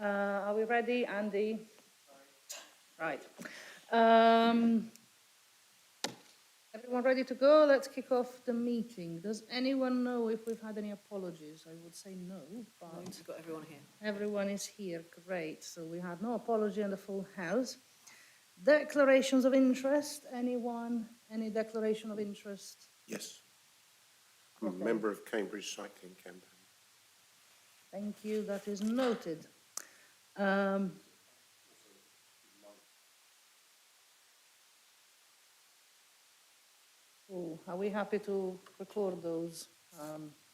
Are we ready, Andy? Right. Um, Everyone ready to go? Let's kick off the meeting. Does anyone know if we've had any apologies? I would say no, but We've got everyone here. everyone is here. Great. So we had no apology in the full house. Declarations of interest. Anyone? Any declaration of interest? Yes. I'm a member of Cambridge Cycling Campaign. Thank you. That is noted. Are we happy to record those?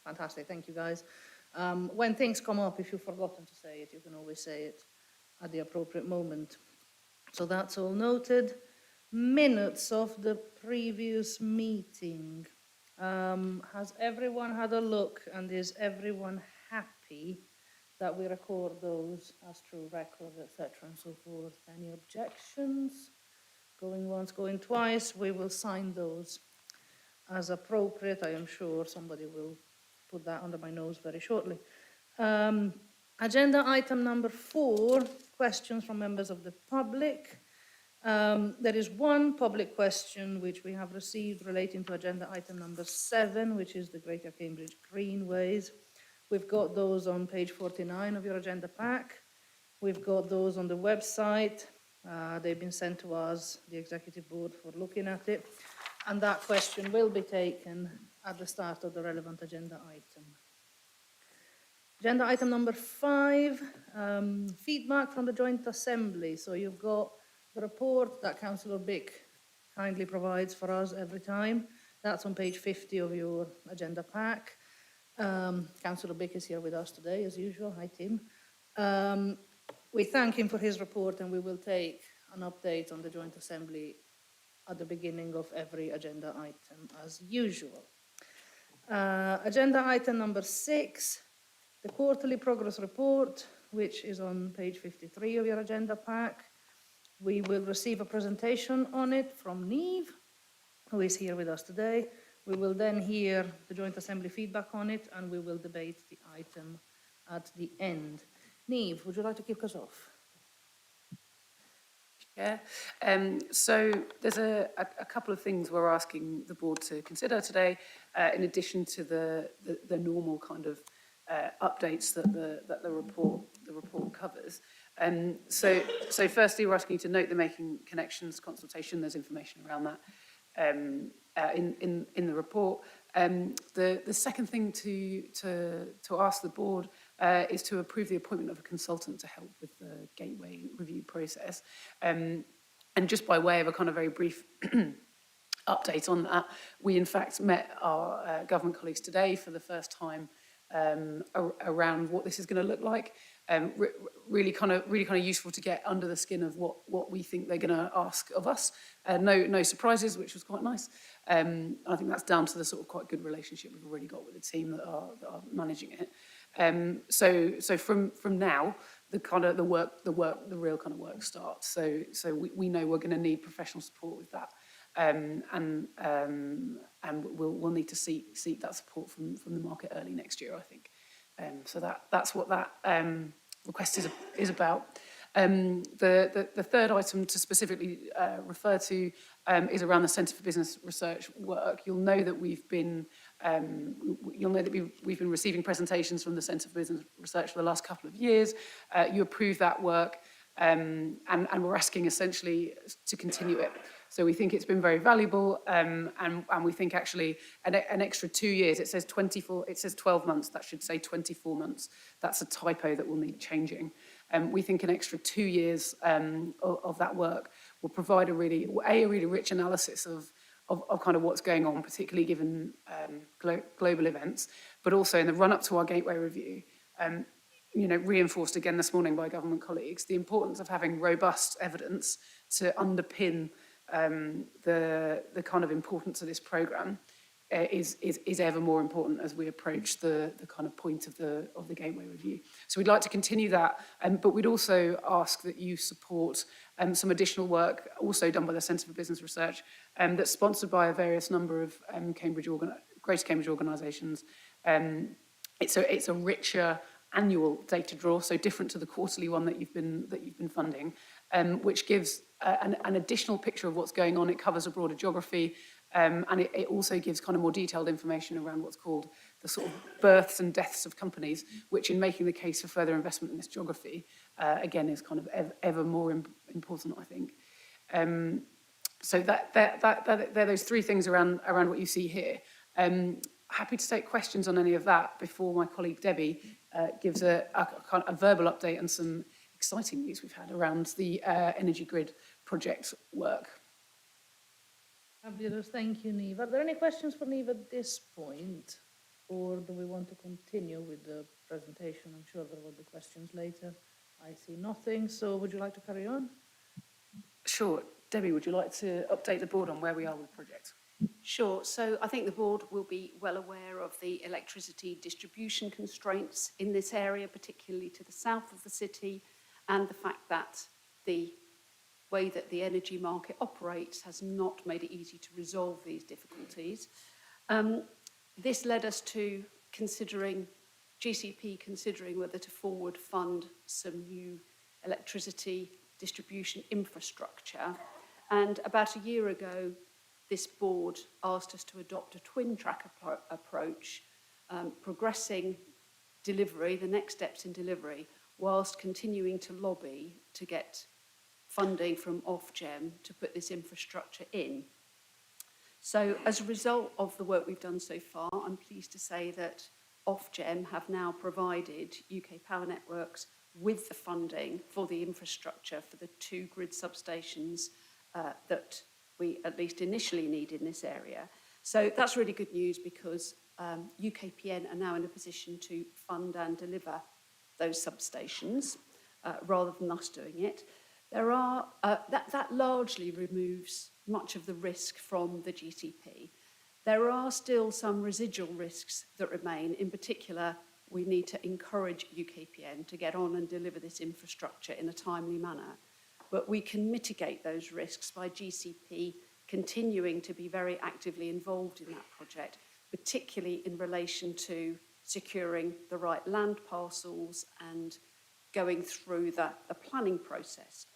Fantastic, thank you guys. When things come up, if you've forgotten to say it, you can always say it at the appropriate moment. So that's all noted. Minutes of the previous meeting. Has everyone had a look, and is everyone happy that we record those as true record, etc. and so forth? Any objections? Going once, going twice, we will sign those as appropriate. I am sure somebody will put that under my nose very shortly. Agenda item number 4, questions from members of the public. There is one public question which we have received relating to agenda item number 7, which is the Greater Cambridge Greenways. We've got those on page 49 of your agenda pack. We've got those on the website. They've been sent to us, the executive board, for looking at it. And that question will be taken at the start of the relevant agenda item. Agenda item number 5, feedback from the Joint Assembly. So you've got the report that Councillor Bick kindly provides for us every time. That's on page 50 of your agenda pack. Councillor Bick is here with us today, as usual. Hi, Tim. We thank him for his report, and we will take an update on the Joint Assembly at the beginning of every agenda item, as usual. Agenda item number 6, the quarterly progress report, which is on page 53 of your agenda pack. We will receive a presentation on it from Neve, who is here with us today. We will then hear the Joint Assembly feedback on it, and we will debate the item at the end. Neve, would you like to kick us off? Yeah. So there's a couple of things we're asking the board to consider today, in addition to the normal kind of updates that the report covers. So firstly, we're asking you to note the Making Connections consultation. There's information around that in the report. The second thing to ask the board is to approve the appointment of a consultant to help with the gateway review process. And just by way of a kind of very brief update on that, we in fact met our government colleagues today for the first time around what this is going to look like. Really kind of useful to get under the skin of what we think they're going to ask of us. No surprises, which was quite nice. I think that's down to the sort of quite good relationship we've already got with the team that are managing it. So from now, the real kind of work starts. So we know we're going to need professional support with that. And we'll need to seek that support from the market early next year, I think. So that's what that request is about. The third item to specifically refer to is around the Centre for Business Research work. You'll know that we've been receiving presentations from the Centre for Business Research for the last couple of years. You approved that work, and we're asking essentially to continue it. So we think it's been very valuable, and we think actually an extra 2 years. It says 24. It says 12 months. That should say 24 months. That's a typo that will need changing. We think an extra 2 years of that work will provide a really rich analysis of kind of what's going on, particularly given global events, but also in the run-up to our Gateway Review. Reinforced again this morning by government colleagues, the importance of having robust evidence to underpin the kind of importance of this programme is ever more important as we approach the kind of point of the Gateway Review. So we'd like to continue that, but we'd also ask that you support some additional work also done by the Centre for Business Research that's sponsored by a various number of Greater Cambridge organisations. It's a richer annual data draw, so different to the quarterly one that you've been funding, which gives an additional picture of what's going on. It covers a broader geography, and it also gives kind of more detailed information around what's called the sort of births and deaths of companies, which in making the case for further investment in this geography, again, is kind of ever more important, I think. So they're those three things around what you see here. Happy to take questions on any of that before my colleague Debbie gives a verbal update on some exciting news we've had around the energy grid project work. Fabulous, thank you, Niamh. Are there any questions for Niamh at this point? Or do we want to continue with the presentation? I'm sure there will be questions later. I see nothing, so would you like to carry on? Sure. Debbie, would you like to update the board on where we are with the project? Sure. So I think the board will be well aware of the electricity distribution constraints in this area, particularly to the south of the city, and the fact that the way that the energy market operates has not made it easy to resolve these difficulties. This led us to GCP considering whether to forward fund some new electricity distribution infrastructure. And about a year ago, this board asked us to adopt a twin-track approach, progressing delivery, the next steps in delivery, whilst continuing to lobby to get funding from Ofgem to put this infrastructure in. So as a result of the work we've done so far, I'm pleased to say that Ofgem have now provided UK Power Networks with the funding for the infrastructure for the 2 grid substations that we at least initially need in this area. So that's really good news because UKPN are now in a position to fund and deliver those substations rather than us doing it. That largely removes much of the risk from the GCP. There are still some residual risks that remain. In particular, we need to encourage UKPN to get on and deliver this infrastructure in a timely manner. But we can mitigate those risks by GCP continuing to be very actively involved in that project, particularly in relation to securing the right land parcels and going through the planning process.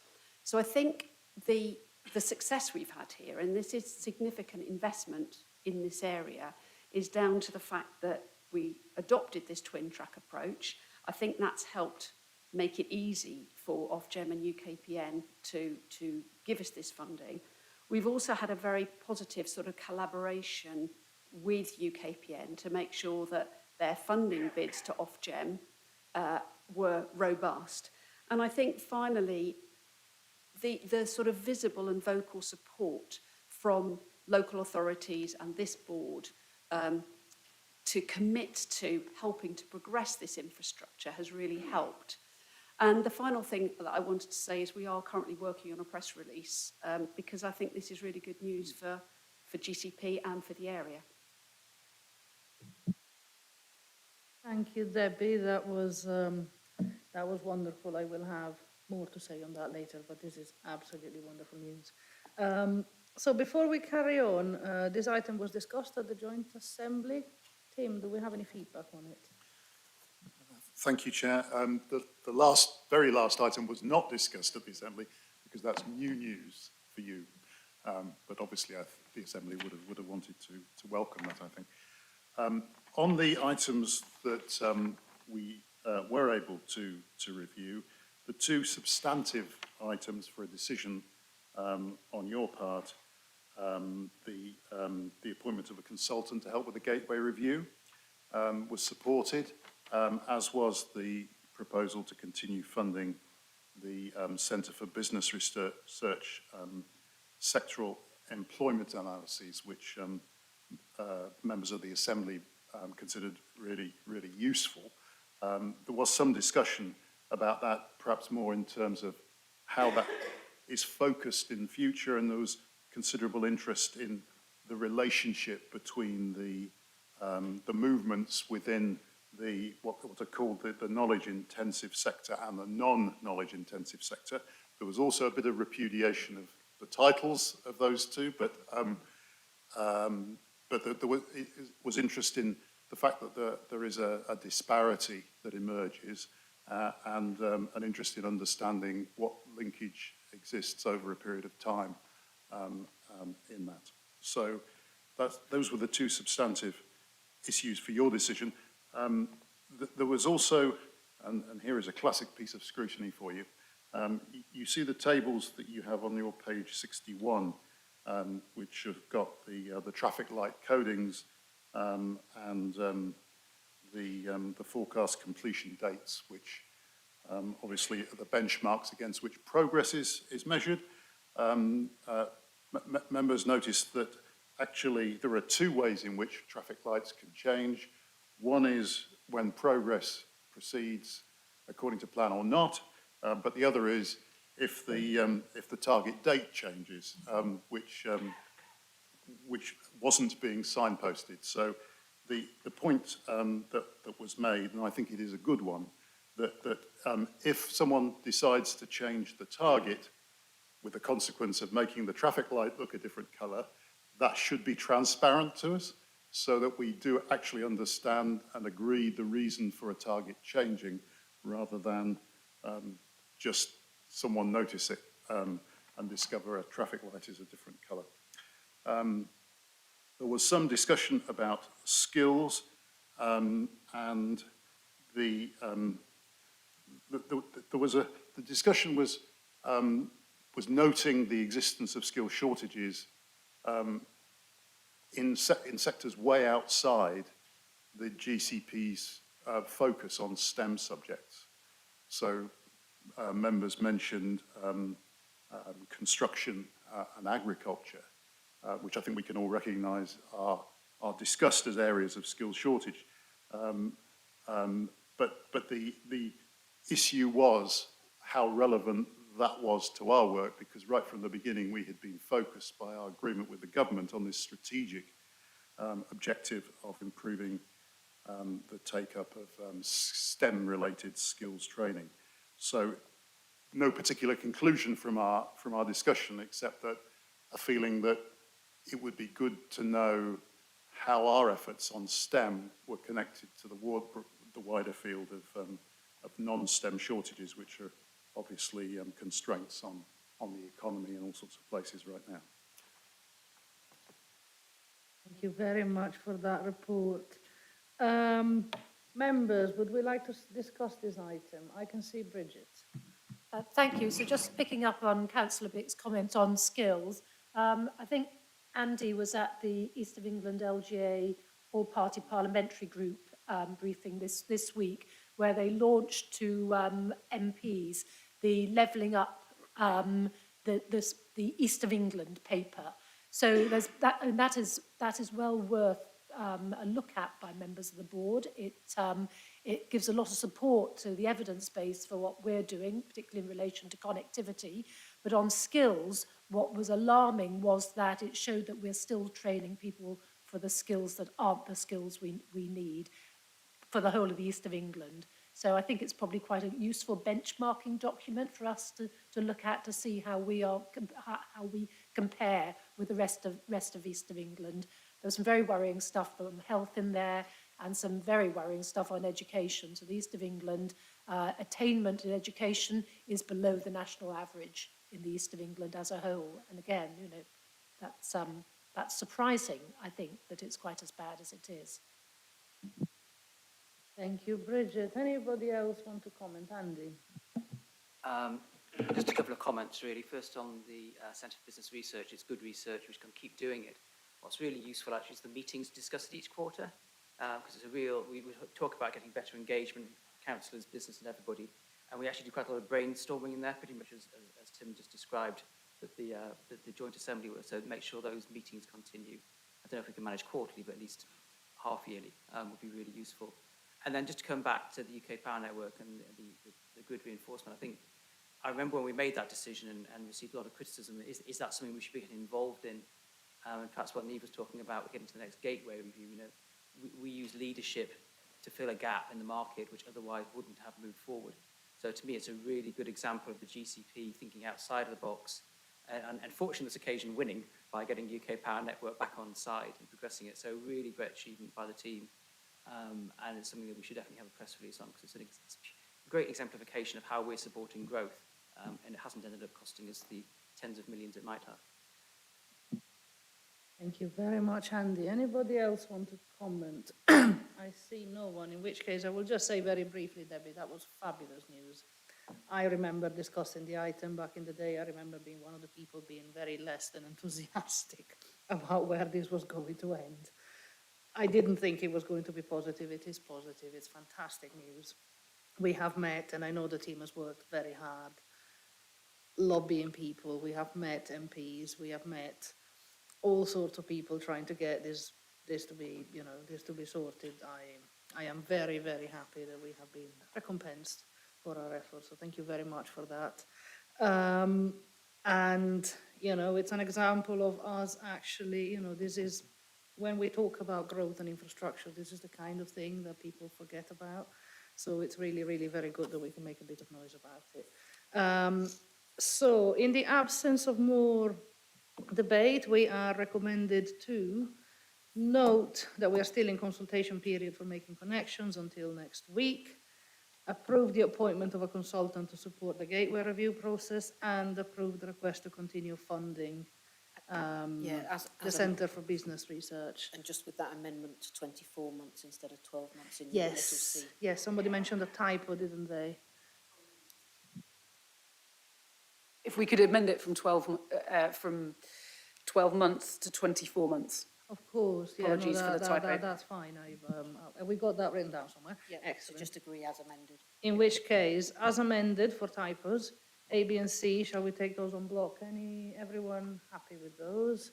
So I think the success we've had here, and this is significant investment in this area, is down to the fact that we adopted this twin-track approach. I think that's helped make it easy for Ofgem and UKPN to give us this funding. We've also had a very positive sort of collaboration with UKPN to make sure that their funding bids to Ofgem were robust. And I think finally, the sort of visible and vocal support from local authorities and this board to commit to helping to progress this infrastructure has really helped. And the final thing that I wanted to say is we are currently working on a press release because I think this is really good news for GCP and for the area. Thank you, Debbie. That was wonderful. I will have more to say on that later, but this is absolutely wonderful news. So before we carry on, this item was discussed at the Joint Assembly. Tim, do we have any feedback on it? Thank you, Chair. The very last item was not discussed at the Assembly because that's new news for you. But obviously the Assembly would have wanted to welcome that, I think. On the items that we were able to review, the 2 substantive items for a decision on your part, the appointment of a consultant to help with the Gateway Review was supported, as was the proposal to continue funding the Centre for Business Research sectoral employment analyses, which members of the Assembly considered really, really useful. There was some discussion about that, perhaps more in terms of how that is focused in the future, and there was considerable interest in the relationship between the movements within what are called the knowledge-intensive sector and the non-knowledge-intensive sector. There was also a bit of repudiation of the titles of those two, but there was interest in the fact that there is a disparity that emerges and an interest in understanding what linkage exists over a period of time in that. So those were the two substantive issues for your decision. There was also, and here is a classic piece of scrutiny for you, you see the tables that you have on your page 61, which have got the traffic light codings and the forecast completion dates, which obviously are the benchmarks against which progress is measured. Members noticed that actually there are two ways in which traffic lights can change. One is when progress proceeds according to plan or not, but the other is if the target date changes, which wasn't being signposted. So the point that was made, and I think it is a good one, that if someone decides to change the target with the consequence of making the traffic light look a different colour, that should be transparent to us so that we do actually understand and agree the reason for a target changing rather than just someone notice it and discover a traffic light is a different colour. There was some discussion about skills and the discussion was noting the existence of skill shortages in sectors way outside the GCP's focus on STEM subjects. So members mentioned construction and agriculture, which I think we can all recognise are discussed as areas of skill shortage. But the issue was how relevant that was to our work, because right from the beginning we had been focused by our agreement with the government on this strategic objective of improving the take-up of STEM-related skills training. So no particular conclusion from our discussion, except that a feeling that it would be good to know how our efforts on STEM were connected to the wider field of non-STEM shortages, which are obviously constraints on the economy in all sorts of places right now. Thank you very much for that report. Members, would we like to discuss this item? I can see Bridget. Thank you. So just picking up on Councillor Bick's comment on skills, I think Andy was at the East of England LGA All-Party Parliamentary Group briefing this week, where they launched to MPs the Levelling Up the East of England paper. So there's that, and that is well worth a look at by members of the board. It gives a lot of support to the evidence base for what we're doing, particularly in relation to connectivity. But on skills, what was alarming was that it showed that we're still training people for the skills that aren't the skills we need for the whole of the East of England. So I think it's probably quite a useful benchmarking document for us to look at to see how we compare with the rest of East of England. There was some very worrying stuff on health in there and some very worrying stuff on education. So the East of England attainment in education is below the national average in the East of England as a whole. And again, you know, that's surprising, I think, that it's quite as bad as it is. Thank you, Bridget. Anybody else want to comment? Andy? Just a couple of comments, really. First, on the Centre for Business Research, it's good research, we can keep doing it. What's really useful, actually, is the meetings discussed each quarter, because we talk about getting better engagement, councillors, business, and everybody, and we actually do quite a lot of brainstorming in there, pretty much as Tim just described, that the Joint Assembly was, so make sure those meetings continue. I don't know if we can manage quarterly, but at least half-yearly would be really useful. And then just to come back to the UK Power Network and the grid reinforcement, I remember when we made that decision and received a lot of criticism, is that something we should be getting involved in? And perhaps what Niamh was talking about, getting to the next gateway review, you know, we use leadership to fill a gap in the market which otherwise wouldn't have moved forward. So to me, it's a really good example of the GCP thinking outside of the box and fortunately this occasion winning by getting UK Power Network back on side and progressing it. So really great achievement by the team. and it's something that we should definitely have a press release on, because it's a great exemplification of how we're supporting growth, and it hasn't ended up costing us the tens of millions it might have. Thank you very much, Andy. Anybody else want to comment? I see no one, in which case I will just say very briefly, Debbie, that was fabulous news. I remember discussing the item back in the day. I remember being one of the people being very less than enthusiastic about where this was going to end. I didn't think it was going to be positive. It is positive. It's fantastic news. We have met, and I know the team has worked very hard, lobbying people. We have met MPs. We have met all sorts of people trying to get this to be, this to be sorted. I am very, very happy that we have been recompensed for our efforts. So thank you very much for that. And, it's an example of us actually, this is, when we talk about growth and infrastructure, this is the kind of thing that people forget about. So it's really, really very good that we can make a bit of noise about it. So in the absence of more debate, we are recommended to note that we are still in consultation period for making connections until next week, approve the appointment of a consultant to support the gateway review process, and approve the request to continue funding the Centre for Business Research. And just with that amendment to 24 months instead of 12 months in your little C. Yes, somebody mentioned a typo, didn't they? If we could amend it from 12 months to 24 months. Of course, yeah. Apologies for the typo. That's fine. Have we got that written down somewhere? Yeah, Excellent. so just agree as amended. In which case, as amended for typos, A, B, and C, shall we take those on block? Everyone happy with those?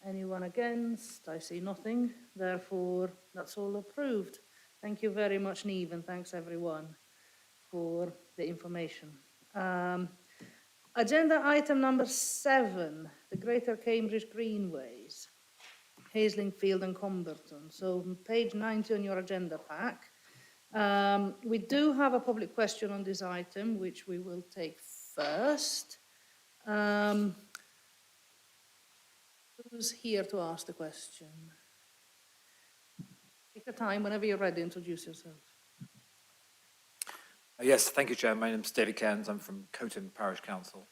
Anyone against? I see nothing. Therefore, that's all approved. Thank you very much, Niamh, and thanks everyone for the information. Agenda item number 7, the Greater Cambridge Greenways, Haslingfield and Comberton. So page 90 on your agenda pack. We do have a public question on this item, which we will take first. Who's here to ask the question? Take the time, whenever you're ready, introduce yourself. Yes, thank you, Chair. My name's David Cairns. I'm from Coton Parish Council.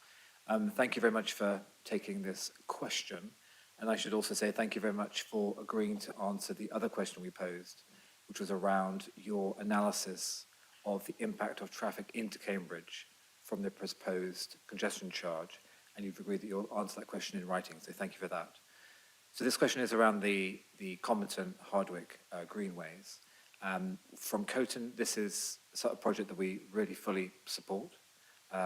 Thank you very much for taking this question. And I should also say thank you very much for agreeing to answer the other question we posed, which was around your analysis of the impact of traffic into Cambridge from the proposed congestion charge. And you've agreed that you'll answer that question in writing, so thank you for that. So this question is around the Comberton-Hardwick greenways. From Coton, this is a sort of project that we really fully support.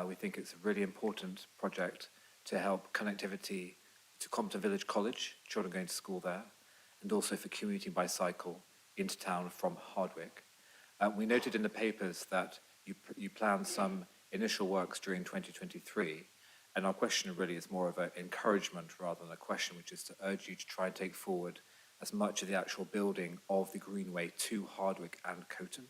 We think it's a really important project to help connectivity to Compton Village College, children going to school there, and also for commuting by cycle into town from Hardwick. We noted in the papers that you planned some initial works during 2023, and our question really is more of an encouragement rather than a question, which is to urge you to try and take forward as much of the actual building of the Greenway to Hardwick and Coton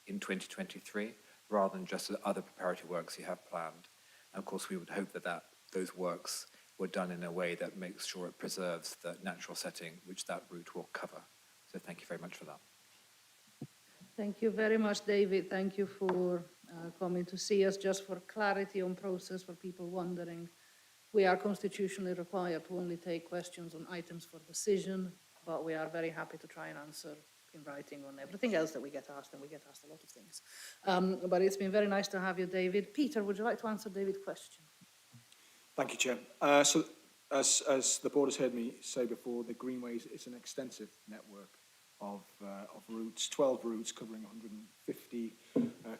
in 2023, rather than just the other preparatory works you have planned. And of course, we would hope that those works were done in a way that makes sure it preserves the natural setting which that route will cover. So thank you very much for that. Thank you very much, David. Thank you for coming to see us. Just for clarity on process, for people wondering, we are constitutionally required to only take questions on items for decision, but we are very happy to try and answer in writing on everything else that we get asked, and we get asked a lot of things. But it's been very nice to have you, David. Peter, would you like to answer David's question? Thank you, Chair. So, as the board has heard me say before, the Greenways is an extensive network of routes, 12 routes covering 150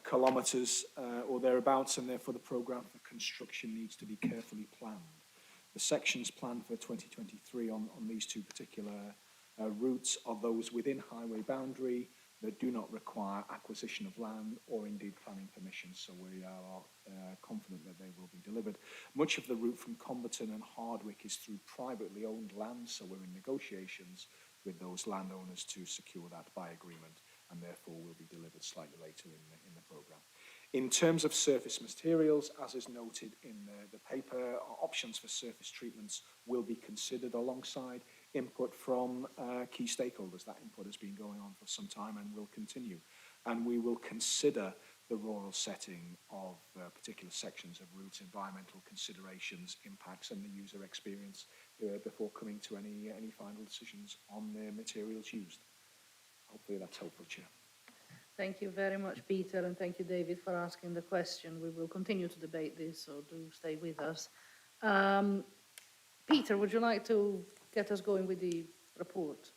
kilometres or thereabouts, and therefore the programme for construction needs to be carefully planned. The sections planned for 2023 on these two particular routes are those within highway boundary that do not require acquisition of land or indeed planning permission, so we are confident that they will be delivered. Much of the route from Comberton and Hardwick is through privately owned land, so we're in negotiations with those landowners to secure that by agreement, and therefore will be delivered slightly later in the programme. In terms of surface materials, as is noted in the paper, options for surface treatments will be considered alongside input from key stakeholders. That input has been going on for some time and will continue. And we will consider the rural setting of particular sections of routes, environmental considerations, impacts and the user experience before coming to any final decisions on the materials used. Hopefully that's helpful, Chair. Thank you very much, Peter, and thank you, David, for asking the question. We will continue to debate this, so do stay with us. Peter, would you like to get us going with the report?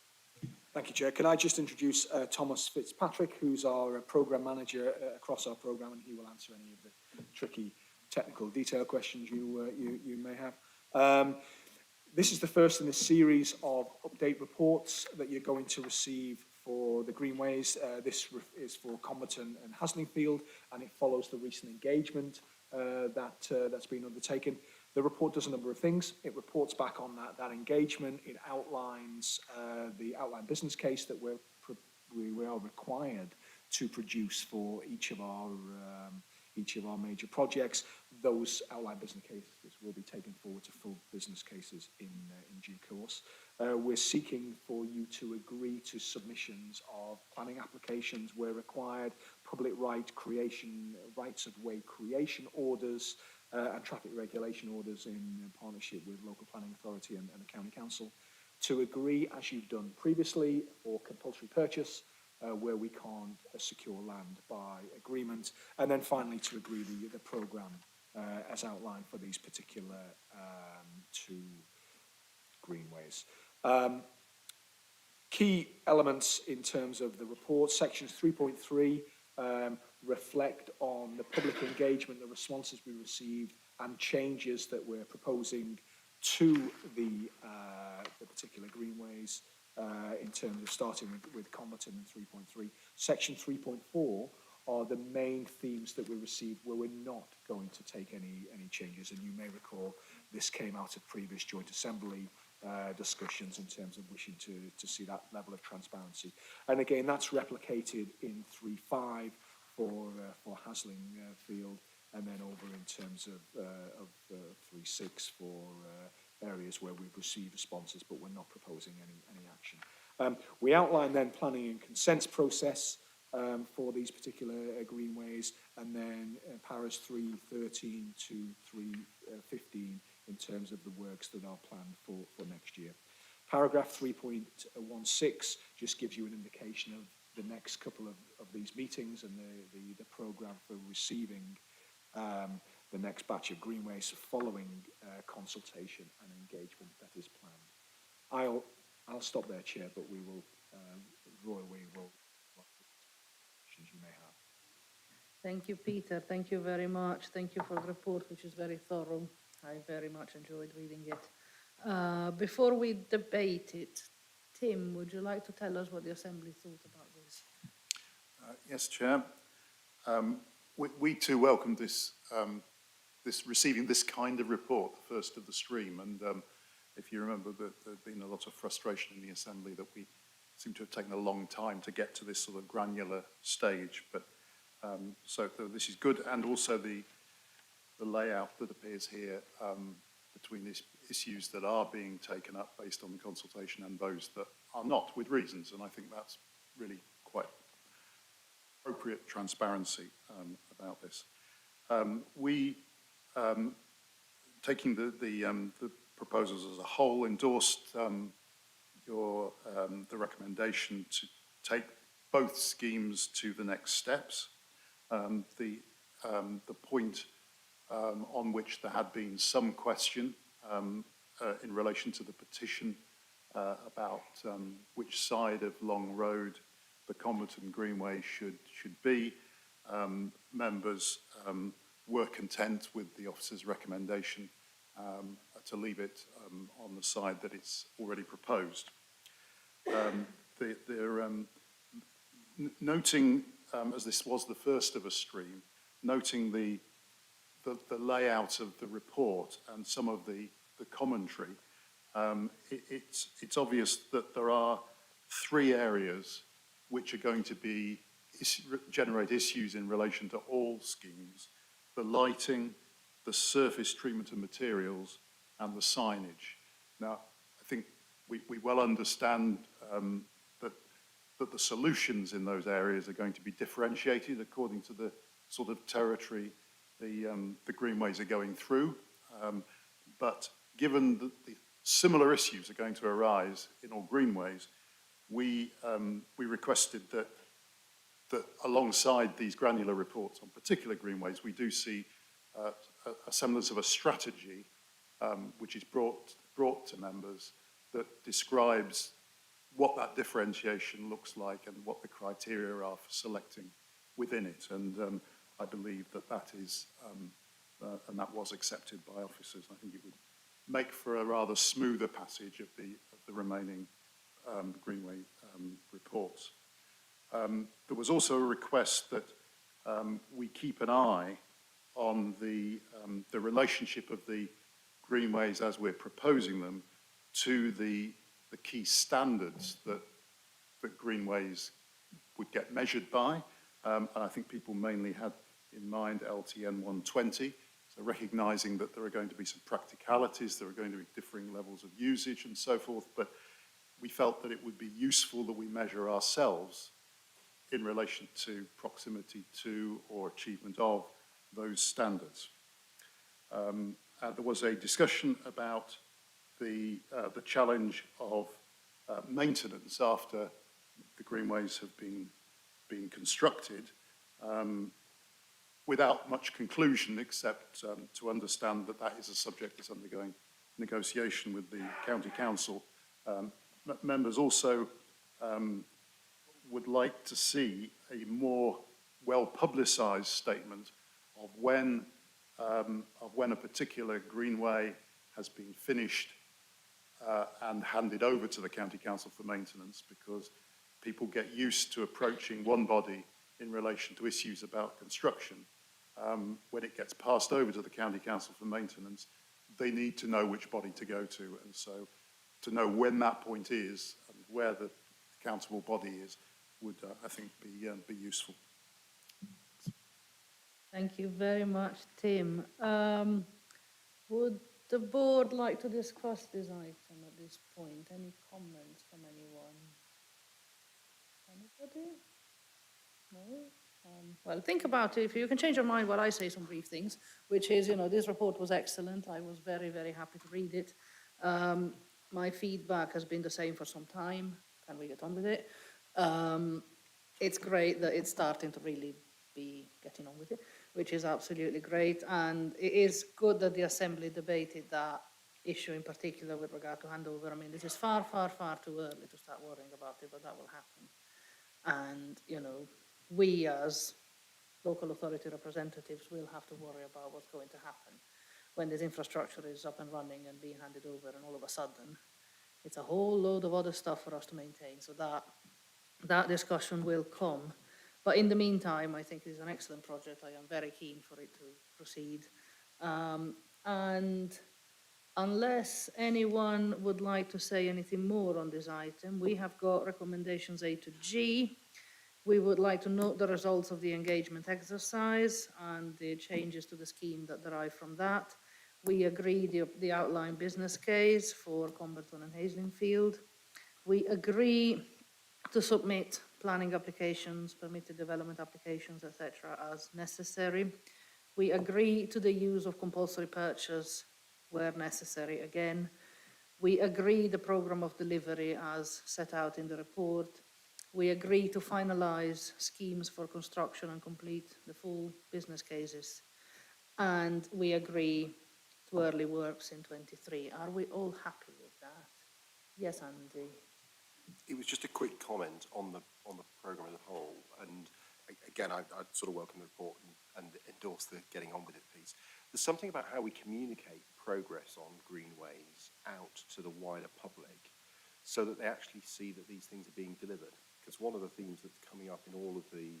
Thank you, Chair. Can I just introduce Thomas Fitzpatrick, who's our programme manager across our programme, and he will answer any of the tricky technical detail questions you may have. This is the first in a series of update reports that you're going to receive for the Greenways. This is for Comberton and Haslingfield, and it follows the recent engagement that's been undertaken. The report does a number of things. It reports back on that engagement. It outlines the outline business case that we are required to produce for each of our major projects. Those outline business cases will be taken forward to full business cases in due course. We're seeking for you to agree to submissions of planning applications where required, public rights of way creation orders, and traffic regulation orders in partnership with local planning authority and the county council, to agree, as you've done previously, for compulsory purchase where we can't secure land by agreement, and then finally to agree the programme as outlined for these particular two greenways. Key elements in terms of the report, sections 3.3 reflect on the public engagement, the responses we received, and changes that we're proposing to the particular greenways in terms of starting with Comberton and 3.3. Section 3.4 are the main themes that we received where we're not going to take any changes. And you may recall this came out of previous joint assembly discussions in terms of wishing to see that level of transparency. And again, that's replicated in 3.5 for Haslingfield, and then over in terms of 3.6 for areas where we've received responses, but we're not proposing any action. We outline then planning and consents process for these particular greenways, and then paras 3.13 to 3.15 in terms of the works that are planned for next year. Paragraph 3.16 just gives you an indication of the next couple of these meetings and the programme for receiving the next batch of greenways following consultation and engagement that is planned. I'll stop there, Chair, but we will, Roy, we will, what questions you may have. Thank you, Peter. Thank you very much. Thank you for the report, which is very thorough. I very much enjoyed reading it. Before we debate it, Tim, would you like to tell us what the Assembly thought about this? Yes, Chair. We too welcome this receiving this kind of report, the first of the stream. And if you remember, that there's been a lot of frustration in the Assembly that we seem to have taken a long time to get to this sort of granular stage. But so this is good, and also the layout that appears here between these issues that are being taken up based on the consultation and those that are not, with reasons. And I think that's really quite appropriate transparency about this. Taking the proposals as a whole, endorsed the recommendation to take both schemes to the next steps. The point on which there had been some question in relation to the petition about which side of Long Road the Comberton Greenway should be. Members were content with the officer's recommendation to leave it on the side that it's already proposed. Noting, as this was the first of a stream, noting the layout of the report and some of the commentary, it's obvious that there are three areas which are going to generate issues in relation to all schemes: the lighting, the surface treatment of materials, and the signage. Now, I think we well understand that the solutions in those areas are going to be differentiated according to the sort of territory the greenways are going through. But given that the similar issues are going to arise in all greenways, we requested that alongside these granular reports on particular greenways, we do see a semblance of a strategy which is brought to members that describes what that differentiation looks like and what the criteria are for selecting within it. And I believe that is, and that was accepted by officers. I think it would make for a rather smoother passage of the remaining Greenway reports. There was also a request that we keep an eye on the relationship of the greenways as we're proposing them to the key standards that greenways would get measured by. And I think people mainly had in mind LTN 120, so recognising that there are going to be some practicalities, there are going to be differing levels of usage and so forth, but we felt that it would be useful that we measure ourselves in relation to proximity to or achievement of those standards. There was a discussion about the challenge of maintenance after the greenways have been constructed, without much conclusion except to understand that is a subject that's undergoing negotiation with the County Council. Members also would like to see a more well-publicised statement of when a particular greenway has been finished and handed over to the County Council for maintenance, because people get used to approaching one body in relation to issues about construction. When it gets passed over to the County Council for maintenance, they need to know which body to go to, and so to know when that point is and where the accountable body is would, I think, be useful. Thank you very much, Tim. Would the board like to discuss this item at this point? Any comments from anyone? Anybody? No? Well, think about it. If you can change your mind while I say some brief things, which is, this report was excellent. I was very, very happy to read it. My feedback has been the same for some time. Can we get on with it? It's great that it's starting to really be getting on with it, which is absolutely great. And it is good that the Assembly debated that issue in particular with regard to handover. I mean, this is far, far, far too early to start worrying about it, but that will happen. And, we as local authority representatives will have to worry about what's going to happen when this infrastructure is up and running and being handed over, and all of a sudden it's a whole load of other stuff for us to maintain. So that discussion will come. But in the meantime, I think it's an excellent project. I am very keen for it to proceed. And unless anyone would like to say anything more on this item, we have got recommendations A to G. We would like to note the results of the engagement exercise and the changes to the scheme that derive from that. We agree the outline business case for Comberton and Haslingfield. We agree to submit planning applications, permitted development applications, etc., as necessary. We agree to the use of compulsory purchase where necessary again. We agree the programme of delivery as set out in the report. We agree to finalise schemes for construction and complete the full business cases. And we agree to early works in 23. Are we all happy with that? Yes, Andy. It was just a quick comment on the programme as a whole, and again, I sort of welcome the report and endorse the getting on with it piece. There's something about how we communicate progress on greenways out to the wider public so that they actually see that these things are being delivered. Because one of the themes that's coming up in all of the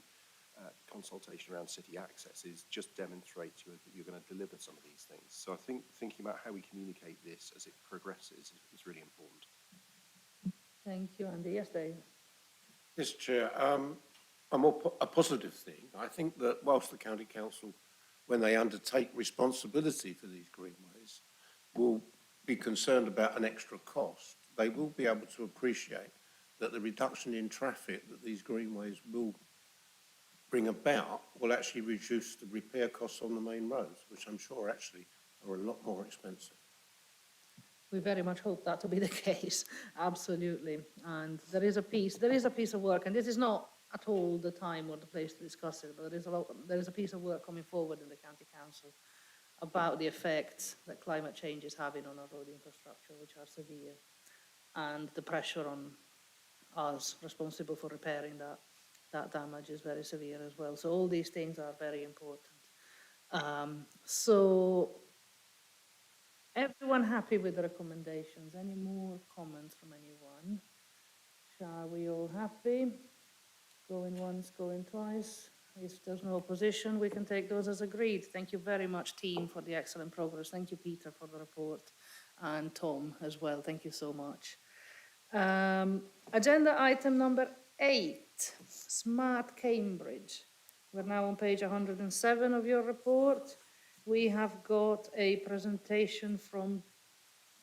consultation around city access is just demonstrate to you that you're going to deliver some of these things. So I think thinking about how we communicate this as it progresses is really important. Thank you, Andy. Yes, Dave. Yes, Chair. A positive thing. I think that whilst the County Council, when they undertake responsibility for these greenways, will be concerned about an extra cost, they will be able to appreciate that the reduction in traffic that these greenways will bring about will actually reduce the repair costs on the main roads, which I'm sure actually are a lot more expensive. We very much hope that to be the case, absolutely. And there is a piece of work, and this is not at all the time or the place to discuss it, but there is a piece of work coming forward in the County Council about the effects that climate change is having on our road infrastructure, which are severe, and the pressure on us responsible for repairing that damage is very severe as well. So all these things are very important. So everyone happy with the recommendations? Any more comments from anyone? Shall we all happy? Going once, going twice. If there's no opposition, we can take those as agreed. Thank you very much, team, for the excellent progress. Thank you, Peter, for the report, and Tom as well. Thank you so much. Agenda item number 8, Smart Cambridge. We're now on page 107 of your report. We have got a presentation from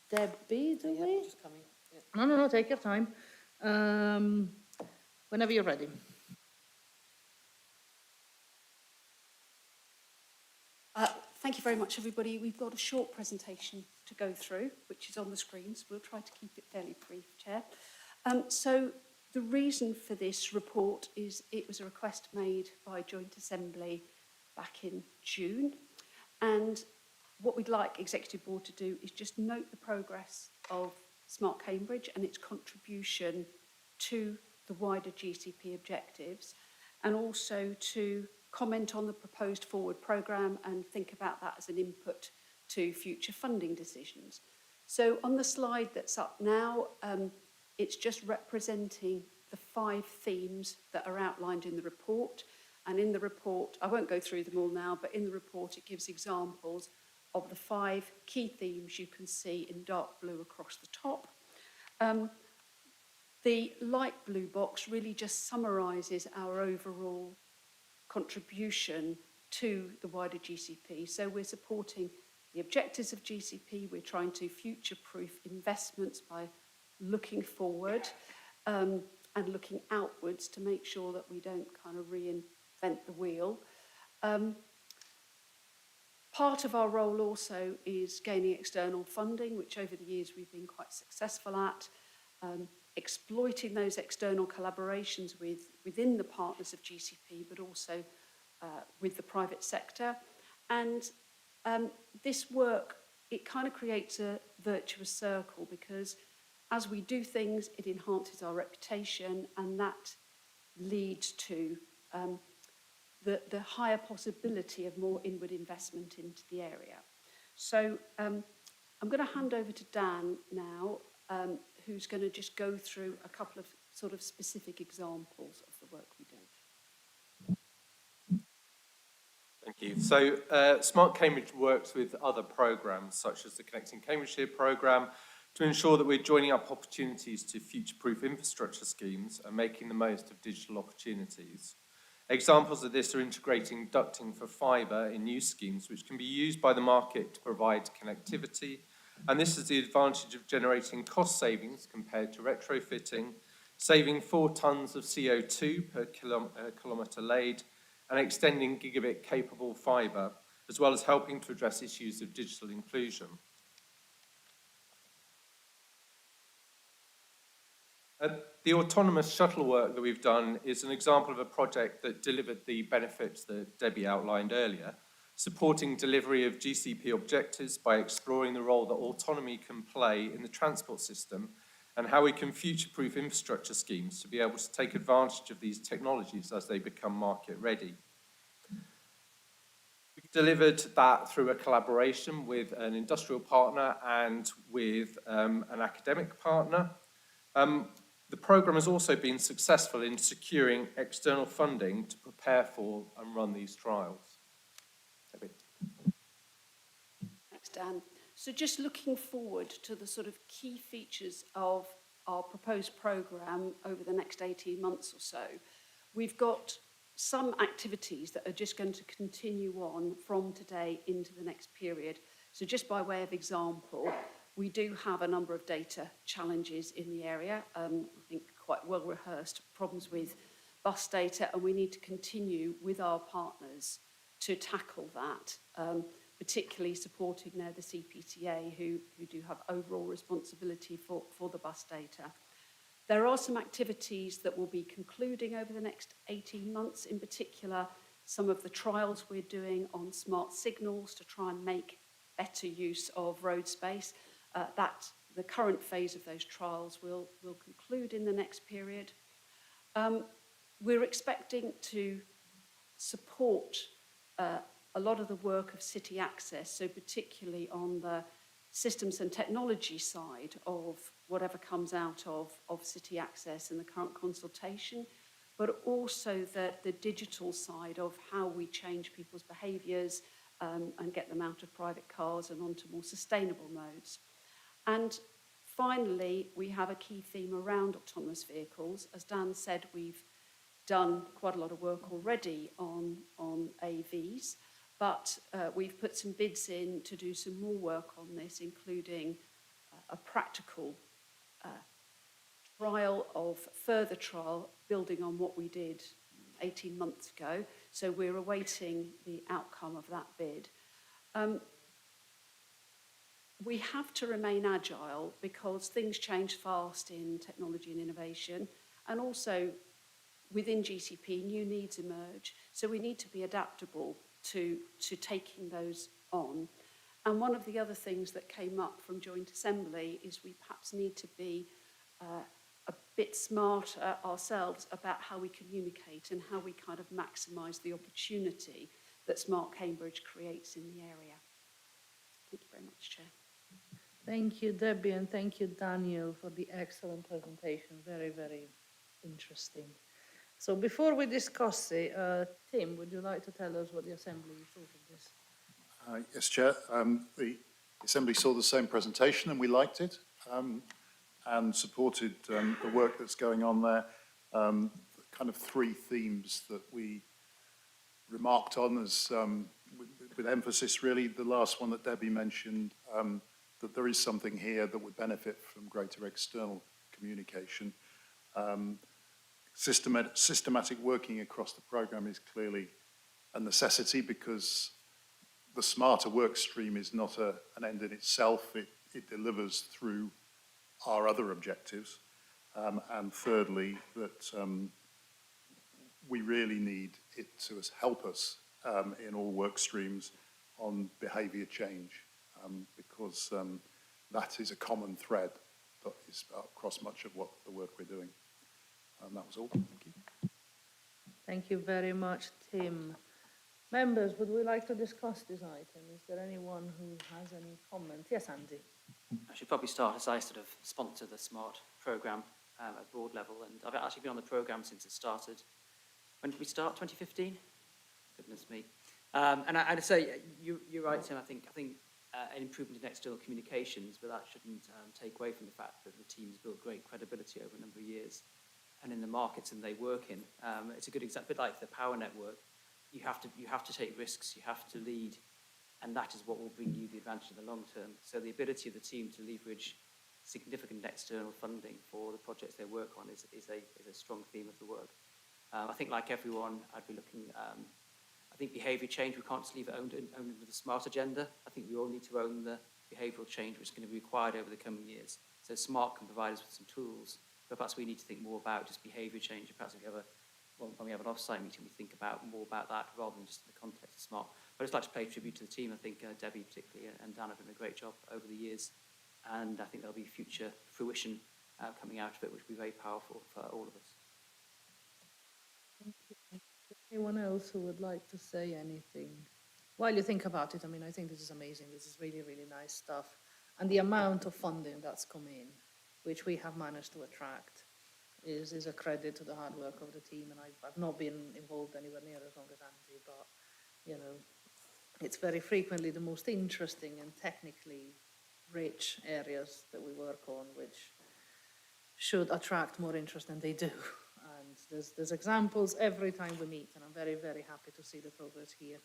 Debbie, do we? Just coming. Yeah. No, take your time. Whenever you're ready. Thank you very much, everybody. We've got a short presentation to go through, which is on the screens. We'll try to keep it fairly brief, Chair. So the reason for this report is it was a request made by Joint Assembly back in June. And what we'd like Executive Board to do is just note the progress of Smart Cambridge and its contribution to the wider GCP objectives, and also to comment on the proposed forward programme and think about that as an input to future funding decisions. So on the slide that's up now, it's just representing the 5 themes that are outlined in the report. And in the report, I won't go through them all now, but in the report it gives examples of the 5 key themes you can see in dark blue across the top. The light blue box really just summarises our overall contribution to the wider GCP. So we're supporting the objectives of GCP, we're trying to future-proof investments by looking forward and looking outwards to make sure that we don't kind of reinvent the wheel. Part of our role also is gaining external funding, which over the years we've been quite successful at, exploiting those external collaborations within the partners of GCP, but also with the private sector. And this work, it kind of creates a virtuous circle, because as we do things, it enhances our reputation, and that leads to the higher possibility of more inward investment into the area. So I'm going to hand over to Dan now, who's going to just go through a couple of sort of specific examples of the work we do. Thank you. So Smart Cambridge works with other programmes, such as the Connecting Cambridgeshire programme, to ensure that we're joining up opportunities to future-proof infrastructure schemes and making the most of digital opportunities. Examples of this are integrating ducting for fibre in new schemes, which can be used by the market to provide connectivity. And this is the advantage of generating cost savings compared to retrofitting, saving 4 tonnes of CO2 per kilometre laid, and extending gigabit-capable fibre, as well as helping to address issues of digital inclusion. The autonomous shuttle work that we've done is an example of a project that delivered the benefits that Debbie outlined earlier, supporting delivery of GCP objectives by exploring the role that autonomy can play in the transport system and how we can future-proof infrastructure schemes to be able to take advantage of these technologies as they become market-ready. We delivered that through a collaboration with an industrial partner and with an academic partner. The programme has also been successful in securing external funding to prepare for and run these trials. Debbie. Thanks, Dan. So just looking forward to the sort of key features of our proposed programme over the next 18 months or so, we've got some activities that are just going to continue on from today into the next period. So just by way of example, We do have a number of data challenges in the area, I think quite well rehearsed problems with bus data, and we need to continue with our partners to tackle that, particularly supporting now the CPTA, who do have overall responsibility for the bus data. There are some activities that will be concluding over the next 18 months, in particular some of the trials we're doing on smart signals to try and make better use of road space. The current phase of those trials will conclude in the next period. We're expecting to support a lot of the work of City Access, so particularly on the systems and technology side of whatever comes out of City Access and the current consultation, but also the digital side of how we change people's behaviours and get them out of private cars and onto more sustainable modes. And finally, we have a key theme around autonomous vehicles. As Dan said, we've done quite a lot of work already on AVs, but we've put some bids in to do some more work on this, including a practical further trial, building on what we did 18 months ago. So we're awaiting the outcome of that bid. We have to remain agile because things change fast in technology and innovation, and also within GCP, new needs emerge. So we need to be adaptable to taking those on. And one of the other things that came up from Joint Assembly is we perhaps need to be a bit smarter ourselves about how we communicate and how we kind of maximise the opportunity that Smart Cambridge creates in the area. Thank you very much, Chair. Thank you, Debbie, and thank you, Daniel, for the excellent presentation. Very, very interesting. So before we discuss it, Tim, would you like to tell us what the Assembly thought of this? Yes, Chair. The Assembly saw the same presentation and we liked it and supported the work that's going on there. Kind of three themes that we remarked on as with emphasis, really. The last one that Debbie mentioned, that there is something here that would benefit from greater external communication. Systematic working across the programme is clearly a necessity because the smarter work stream is not an end in itself. It delivers through our other objectives. And thirdly, that we really need it to help us in all work streams on behaviour change, because that is a common thread that is across much of what the work we're doing. And that was all. Thank you. Thank you very much, Tim. Members, would we like to discuss this item? Is there anyone who has any comment? Yes, Andy. I should probably start as I sort of sponsor the SMART programme at board level, and I've actually been on the programme since it started. When did we start? 2015? Goodness me. And I'd say you're right, Tim. I think an improvement in external communications, but that shouldn't take away from the fact that the team's built great credibility over a number of years, and in the markets and they work in. It's a good example, a bit like the power network. You have to take risks. You have to lead, and that is what will bring you the advantage in the long term. So the ability of the team to leverage significant external funding for the projects they work on is a strong theme of the work. I think, like everyone, I'd be looking. I think behaviour change, we can't just leave it owned with the SMART agenda. I think we all need to own the behavioural change which is going to be required over the coming years. So SMART can provide us with some tools, but perhaps we need to think more about just behaviour change. Perhaps if when we have an off-site meeting, we think more about that rather than just in the context of SMART. But I'd just like to pay tribute to the team. I think Debbie particularly and Dan have done a great job over the years, and I think there'll be future fruition coming out of it, which will be very powerful for all of us. Thank you. Anyone else who would like to say anything? While you think about it, I mean, I think this is amazing. This is really, really nice stuff. And the amount of funding that's come in, which we have managed to attract, is a credit to the hard work of the team. And I've not been involved anywhere near as long as Andy, but, you know, it's very frequently the most interesting and technically rich areas that we work on, which should attract more interest than they do. And there's examples every time we meet, and I'm very, very happy to see the progress here.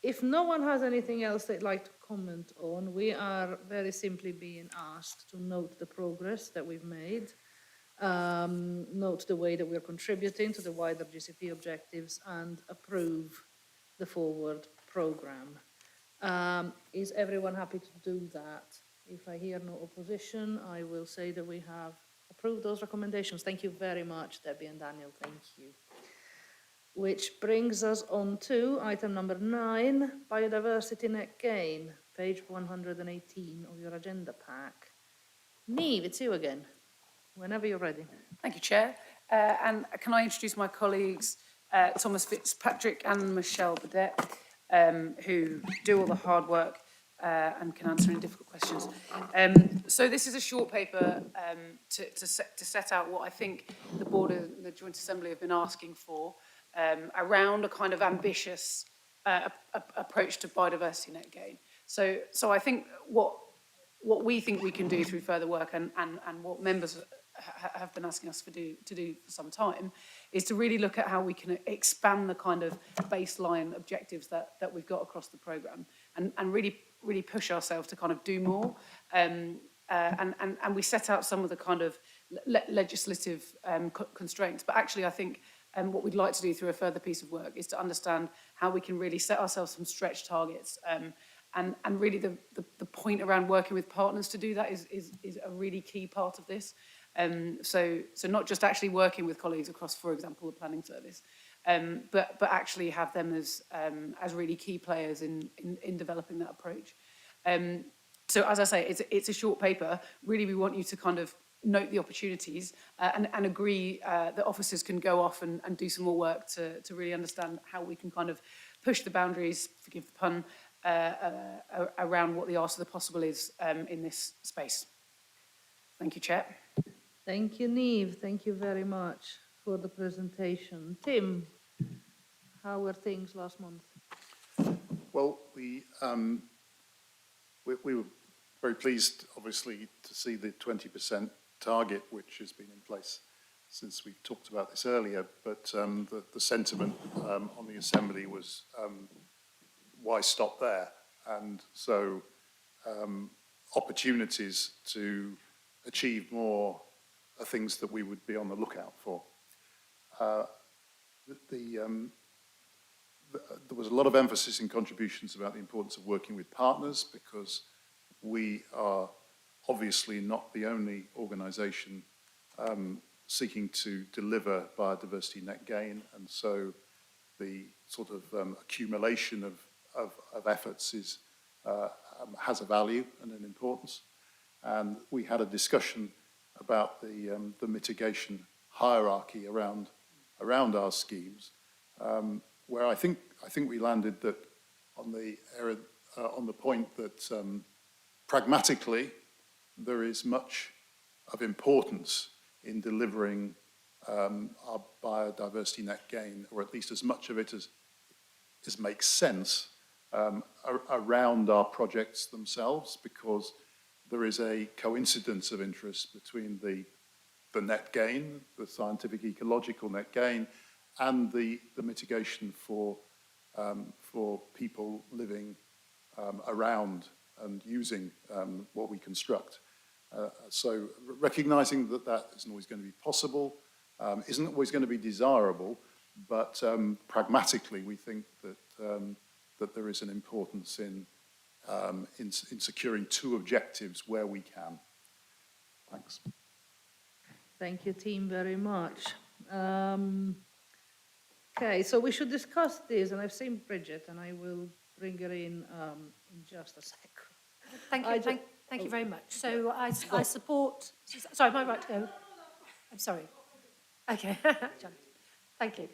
If no one has anything else they'd like to comment on, we are very simply being asked to note the progress that we've made, note the way that we're contributing to the wider GCP objectives, and approve the forward programme. Is everyone happy to do that? If I hear no opposition, I will say that we have approved those recommendations. Thank you very much, Debbie and Daniel. Thank you. Which brings us on to item number 9, biodiversity net gain, page 118 of your agenda pack. Niamh, it's you again, whenever you're ready. Thank you, Chair. And can I introduce my colleagues, Thomas Fitzpatrick and Michelle Burdett, who do all the hard work and can answer any difficult questions. So this is a short paper to set out what I think the Board and the Joint Assembly have been asking for around a kind of ambitious approach to biodiversity net gain. So I think what we think we can do through further work and what members have been asking us to do for some time is to really look at how we can expand the kind of baseline objectives that we've got across the programme and really push ourselves to kind of do more. And we set out some of the kind of legislative constraints, but actually I think what we'd like to do through a further piece of work is to understand how we can really set ourselves some stretch targets. And really the point around working with partners to do that is a really key part of this. So not just actually working with colleagues across, for example, the planning service, but actually have them as really key players in developing that approach. So as I say, it's a short paper. Really, we want you to kind of note the opportunities and agree that officers can go off and do some more work to really understand how we can kind of push the boundaries, forgive the pun, around what the art of the possible is in this space. Thank you, Chair. Thank you, Niamh. Thank you very much for the presentation. Tim, how were things last month? Well, we were very pleased, obviously, to see the 20% target, which has been in place since we talked about this earlier. But the sentiment on the Assembly was, why stop there? And so opportunities to achieve more are things that we would be on the lookout for. There was a lot of emphasis in contributions about the importance of working with partners, because we are obviously not the only organisation seeking to deliver biodiversity net gain, and so the sort of accumulation of efforts has a value and an importance. And we had a discussion about the mitigation hierarchy around our schemes, where I think we landed that on the point that pragmatically there is much of importance in delivering our biodiversity net gain, or at least as much of it as makes sense around our projects themselves, because there is a coincidence of interest between the net gain, the scientific ecological net gain, and the mitigation for people living around and using what we construct. So recognising that isn't always going to be possible, isn't always going to be desirable, but pragmatically we think that there is an importance in securing two objectives where we can. Thanks. Thank you, team, very much. Okay, so we should discuss this, and I've seen Bridget, and I will bring her in just a sec. Thank you very much. So I support, sorry, am I right to go? I'm sorry. Okay, thank you.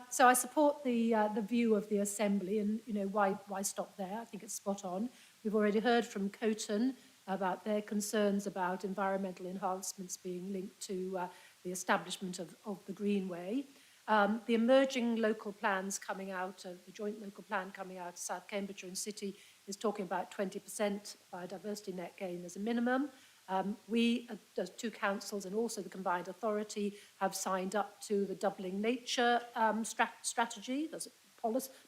So I support the view of the Assembly, and why stop there? I think it's spot on. We've already heard from Coton about their concerns about environmental enhancements being linked to the establishment of the Greenway. The emerging local plans coming out, the joint local plan coming out of South Cambridgeshire and City is talking about 20% biodiversity net gain as a minimum. We, as two councils and also the Combined Authority, have signed up to the Doubling Nature strategy, there's a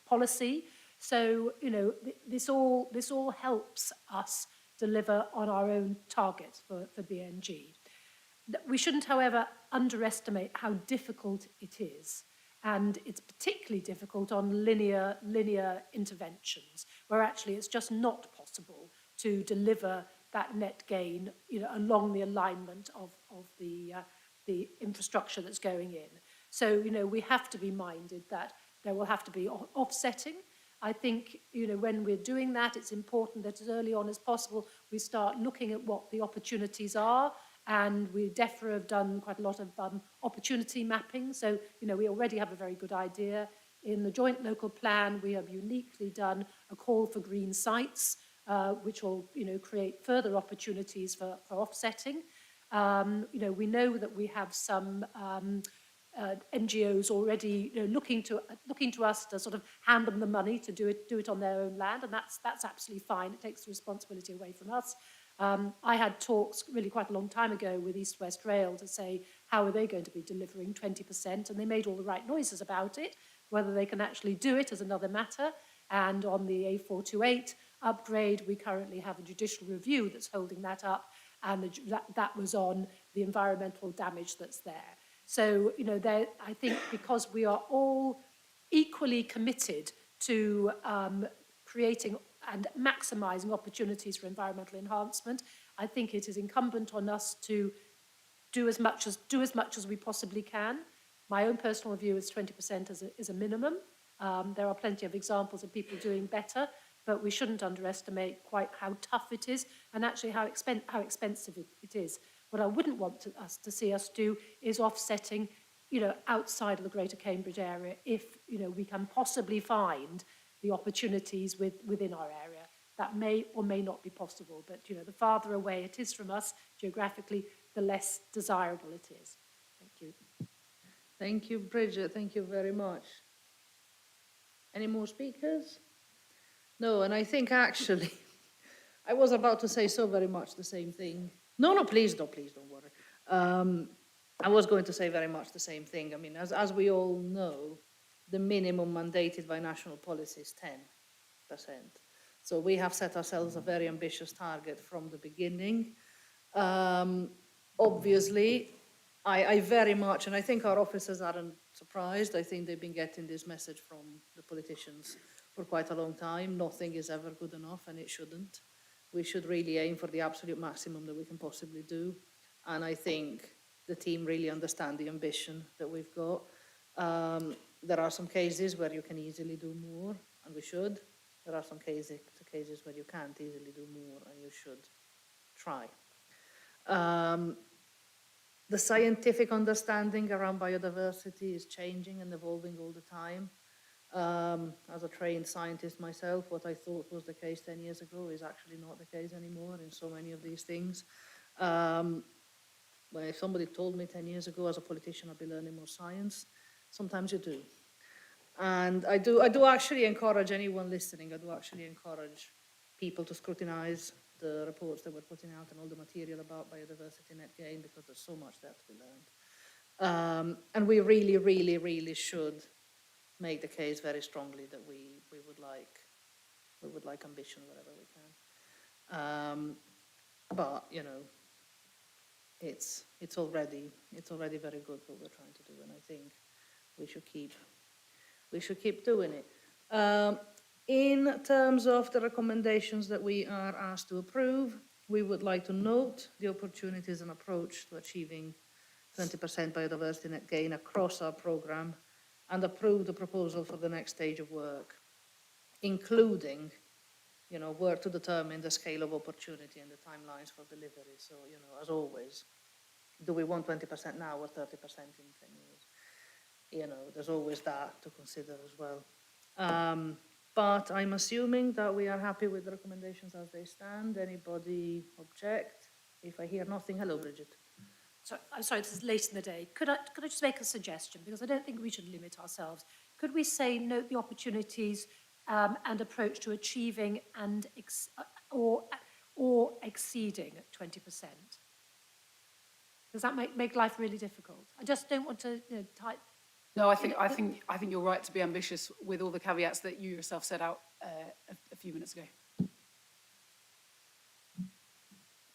policy. So, you know, this all helps us deliver on our own targets for BNG. We shouldn't, however, underestimate how difficult it is. And it's particularly difficult on linear interventions, where actually it's just not possible to deliver that net gain, you know, along the alignment of the infrastructure that's going in. So, you know, we have to be minded that there will have to be offsetting. I think, you know, when we're doing that, it's important that as early on as possible, we start looking at what the opportunities are. And we DEFRA have done quite a lot of opportunity mapping. So, you know, we already have a very good idea. In the joint local plan, we have uniquely done a call for green sites, which will, you know, create further opportunities for offsetting. You know, we know that we have some NGOs already, you know, looking to us to sort of hand them the money to do it on their own land, and that's absolutely fine. It takes the responsibility away from us. I had talks really quite a long time ago with East West Rail to say how are they going to be delivering 20%, and they made all the right noises about it. Whether they can actually do it is another matter. And on the A428 upgrade, we currently have a judicial review that's holding that up, and that was on the environmental damage that's there. So, you know, I think because we are all equally committed to creating and maximising opportunities for environmental enhancement, I think it is incumbent on us to do as much as we possibly can. My own personal view is 20% is a minimum. There are plenty of examples of people doing better, but we shouldn't underestimate quite how tough it is and actually how expensive it is. What I wouldn't want us to see us do is offsetting, you know, outside of the Greater Cambridge area if, you know, we can possibly find the opportunities within our area. That may or may not be possible, but, you know, the farther away it is from us geographically, the less desirable it is. Thank you. Thank you, Bridget. Thank you very much. Any more speakers? No, and I think actually, I was about to say so very much the same thing. No, please don't worry. I was going to say very much the same thing. I mean, as we all know, the minimum mandated by national policy is 10%. So we have set ourselves a very ambitious target from the beginning. Obviously, I very much, and I think our officers aren't surprised, I think they've been getting this message from the politicians for quite a long time. Nothing is ever good enough, and it shouldn't. We should really aim for the absolute maximum that we can possibly do. And I think the team really understand the ambition that we've got. There are some cases where you can easily do more, and we should. There are some cases where you can't easily do more, and you should try. The scientific understanding around biodiversity is changing and evolving all the time. As a trained scientist myself, what I thought was the case 10 years ago is actually not the case anymore in so many of these things. When somebody told me 10 years ago as a politician I'd be learning more science, sometimes you do. And I do actually encourage anyone listening, I do actually encourage people to scrutinize the reports that we're putting out and all the material about biodiversity net gain, because there's so much there to be learned. And we really, really, really should make the case very strongly that we would like ambition wherever we can. But, you know, it's already very good what we're trying to do, and I think we should keep doing it. In terms of the recommendations that we are asked to approve, we would like to note the opportunities and approach to achieving 20% biodiversity net gain across our programme, and approve the proposal for the next stage of work, including, you know, work to determine the scale of opportunity and the timelines for delivery. So, you know, as always, do we want 20% now or 30% in 10 years? You know, there's always that to consider as well. But I'm assuming that we are happy with the recommendations as they stand. Anybody object? If I hear nothing, hello, Bridget. So, I'm sorry, this is late in the day. Could I just make a suggestion? Because I don't think we should limit ourselves. Could we say note the opportunities and approach to achieving and or exceeding 20%? Does that make life really difficult? I just don't want to, you know, No, I think you're right to be ambitious with all the caveats that you yourself set out a few minutes ago.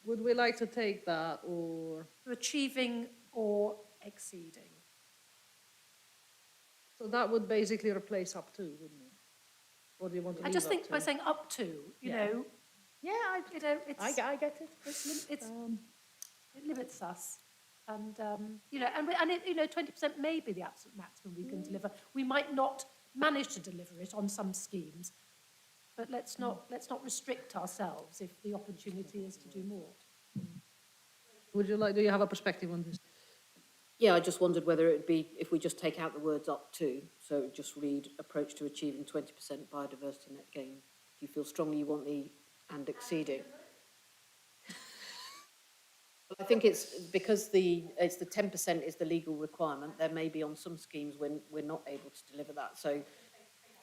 Would we like to take that, or, Achieving or exceeding. so that would basically replace up to, wouldn't it? Or do you want to I leave just up think to? by saying up to, you Yeah. know, Yeah, I it's, I get it. it limits us. And, you know, and it, you know, 20% may be the absolute maximum we can deliver. We might not manage to deliver it on some schemes, but let's not restrict ourselves if the opportunity is to do more. Would you like, do you have a perspective on this? Yeah, I just wondered whether it would be, if we just take out the words up to, so it would just read approach to achieving 20% biodiversity net gain. Do you feel strongly you want the and exceeding? I think it's because it's the 10% is the legal requirement. There may be on some schemes when we're not able to deliver that. So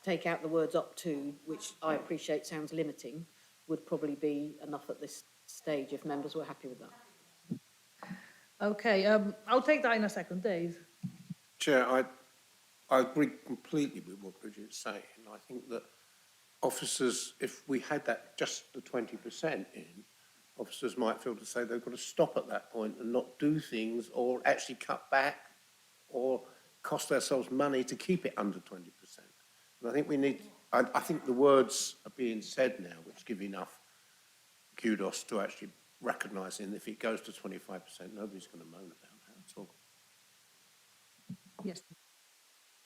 take out the words up to, which I appreciate sounds limiting, would probably be enough at this stage if members were happy with that. Okay, I'll take that in a second, Dave. Chair, I agree completely with what Bridget's saying. I think that officers, if we had that just the 20% in, officers might feel to say they've got to stop at that point and not do things or actually cut back or cost ourselves money to keep it under 20%. And I think we need, I think the words are being said now, which give enough kudos to actually recognising if it goes to 25%, nobody's going to moan about that at all. Yes.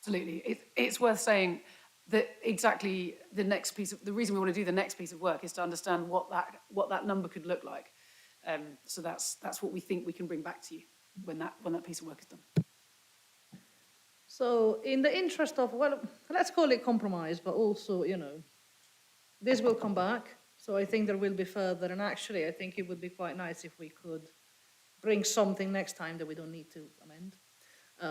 Absolutely. It's worth saying that exactly the next piece of, the reason we want to do the next piece of work is to understand what that number could look like. So that's what we think we can bring back to you when that piece of work is done. So in the interest of, well, let's call it compromise, but also, you know, this will come back. So I think there will be further, and actually I think it would be quite nice if we could bring something next time that we don't need to amend.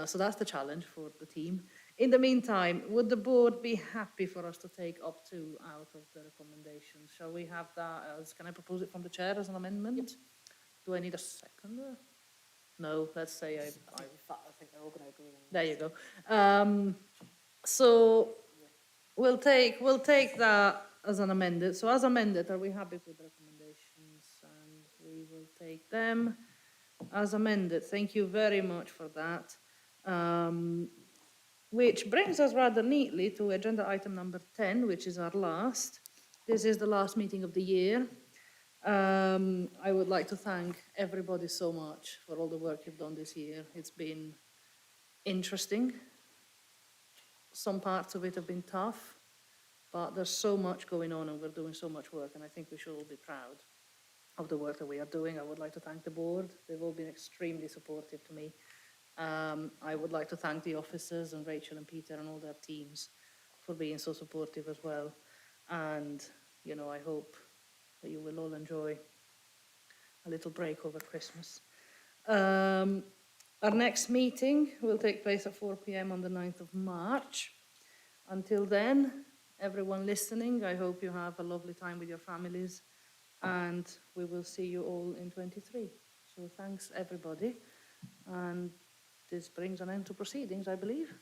So that's the challenge for the team. In the meantime, would the board be happy for us to take up to out of the recommendations? Shall we have that as, can I propose it from the chair as an amendment? Do I need a seconder? No, let's say In fact, I think they're all going to agree on that. there you go. So we'll take that as an amended. So as amended, are we happy with the recommendations? And we will take them as amended. Thank you very much for that. Which brings us rather neatly to agenda item number 10, which is our last. This is the last meeting of the year. I would like to thank everybody so much for all the work you've done this year. It's been interesting. Some parts of it have been tough, but there's so much going on and we're doing so much work, and I think we should all be proud of the work that we are doing. I would like to thank the board. They've all been extremely supportive to me. I would like to thank the officers and Rachel and Peter and all their teams for being so supportive as well. And, you know, I hope that you will all enjoy a little break over Christmas. Our next meeting will take place at 4 p.m. on the 9th of March. Until then, everyone listening, I hope you have a lovely time with your families, and we will see you all in 23. So thanks, everybody. And this brings an end to proceedings, I believe.